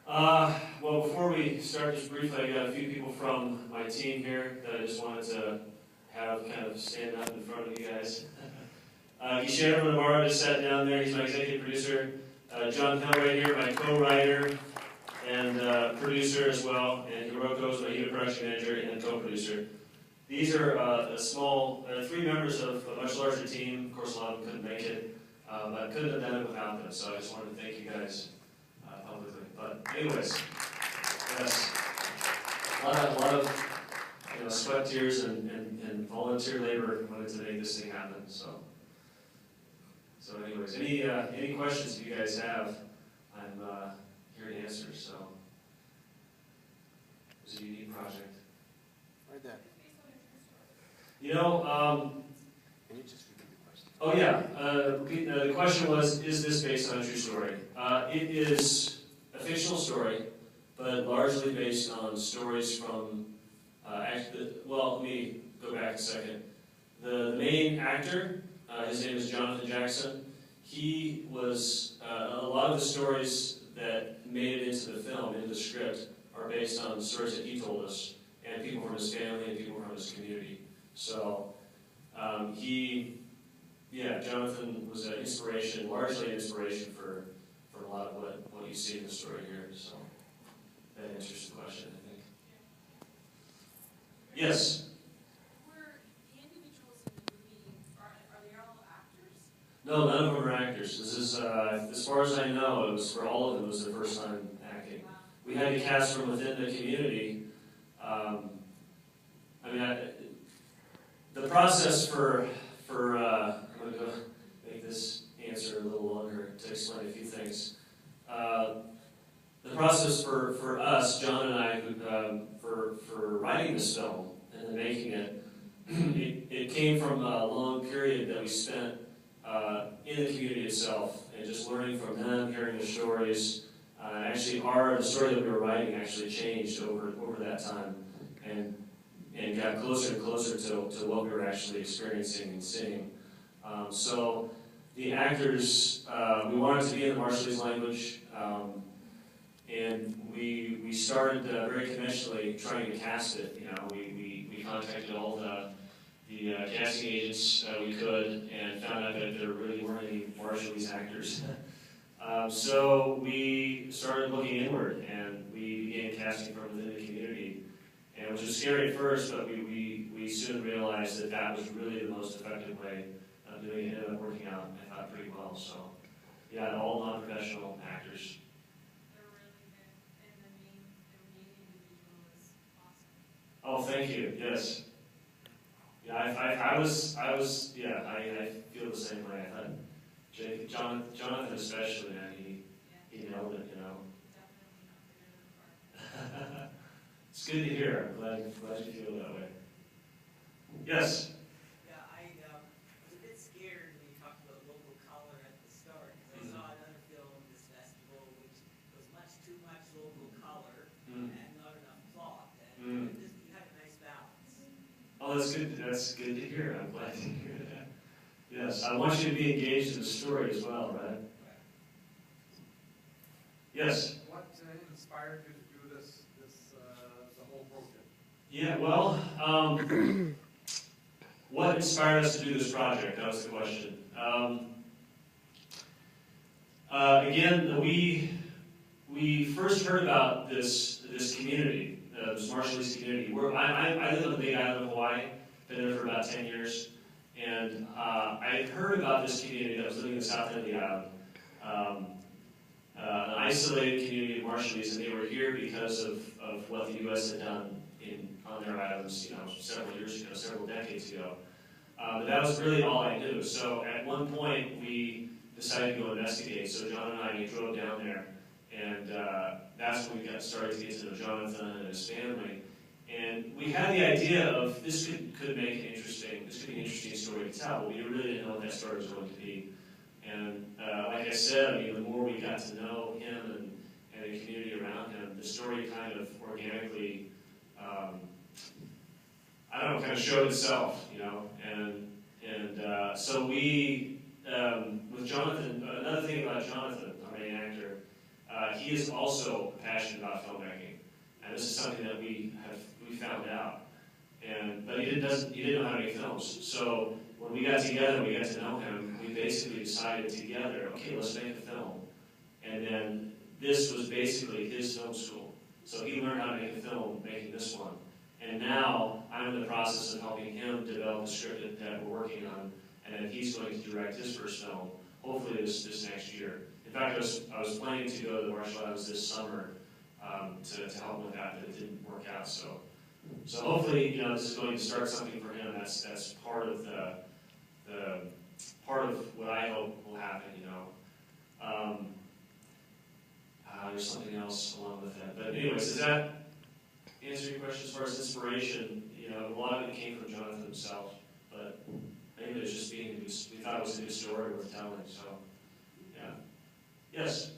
Well, before we start, just briefly, I got a few people from my team here that I just wanted to have kind of stand up in front of you guys. Guillermo Navarro just sat down there. He's my executive producer. John Hill right here, my co-writer and producer as well. And Hiroko is my unit production manager and co-producer. These are a small, 3 members of a much larger team. Of course, a lot of them couldn't make it, but I couldn't have done it without them. So I just wanted to thank you guys publicly. But anyways, yes, a lot of sweat, tears, and volunteer labor wanted to make this thing happen. So anyways, any questions you guys have, I'm here to answer. So it was a unique project. Right there. Can you just repeat the question? Oh yeah, the question was, is this based on a true story? It is a fictional story, but largely based on stories from, well, let me go back a second. The main actor, his name is Jonathan Jackson. He was, a lot of the stories that made it into the film, into the script, are based on stories that he told us, and people from his family and people from his community. So, Jonathan was an inspiration, largely an inspiration for a lot of what you see in the story here. So, that answers the question, I think. Yes? Were the individuals in the movie, are they all actors? No, none of them are actors. This is, as far as I know, it was for all of them, it was their first time acting. Wow. We had to cast from within the community. The process for I'm going to go make this answer a little longer to explain a few things. The process for us, John and I, for writing this film and then making it, it came from a long period that we spent in the community itself and just learning from them, hearing their stories. Actually, the story that we were writing actually changed over that time and got closer and closer to what we were actually experiencing and seeing. So the actors, we wanted to be in the Marshallese language, and we started very conventionally trying to cast it. We contacted all the casting agents we could and found out that there really weren't any Marshallese actors. So we started looking inward, and we began casting from within the community. And which was scary at first, but we soon realized that that was really the most effective way of doing it. It ended up working out, I thought, pretty well. So, yeah, all non-professional actors. They're really good, and the main individual is awesome. Oh, thank you. Yes. Yeah, I feel the same way. I thought Jonathan especially, man, he nailed it, It's good to hear. I'm glad you feel that way. Yes? Yeah, I was a bit scared when you talked about local color at the start. Because I saw another film this festival which was too much local color and not enough plot. And you had a nice balance. Oh, that's good. That's good to hear. I'm glad to hear that. Yes, I want you to be engaged in the story as well, right? Yes? What inspired you to do this the whole project? Yeah, well, what inspired us to do this project? That was the question. Again, we first heard about this community, this Marshallese community. I live on the Big Island of Hawaii. Been there for about 10 years, and I had heard about this community that was living in the south end of the island. An isolated community of Marshallese, and they were here because of what the U.S. had done on their islands, several years ago, several decades ago. But that was really all I knew. So at one point, we decided to go investigate. So John and I drove down there, and that's when we started to get to know Jonathan and his family. And we had the idea of this could be an interesting story to tell, but we really didn't know what that story was going to be. And like I said, the more we got to know him and the community around him, the story kind of organically, kind of showed itself, And so we, with Jonathan, another thing about Jonathan, our main actor, he is also passionate about filmmaking, and this is something that we found out. But he didn't know how to make films. So when we got together, we got to know him. We basically decided together, okay, let's make a film. And then this was basically his film school. So he learned how to make a film, making this one. And now I'm in the process of helping him develop the script that we're working on, and then he's going to direct his first film, hopefully this next year. In fact, I was planning to go to the Marshall Islands this summer to help him with that, but it didn't work out. So hopefully, this is going to start something for him. That's part of the part of what I hope will happen. There's something else along with that. But anyways, does that answer your question as far as inspiration? A lot of it came from Jonathan himself, but maybe it was just we thought it was a good story worth telling. So, yeah. Yes.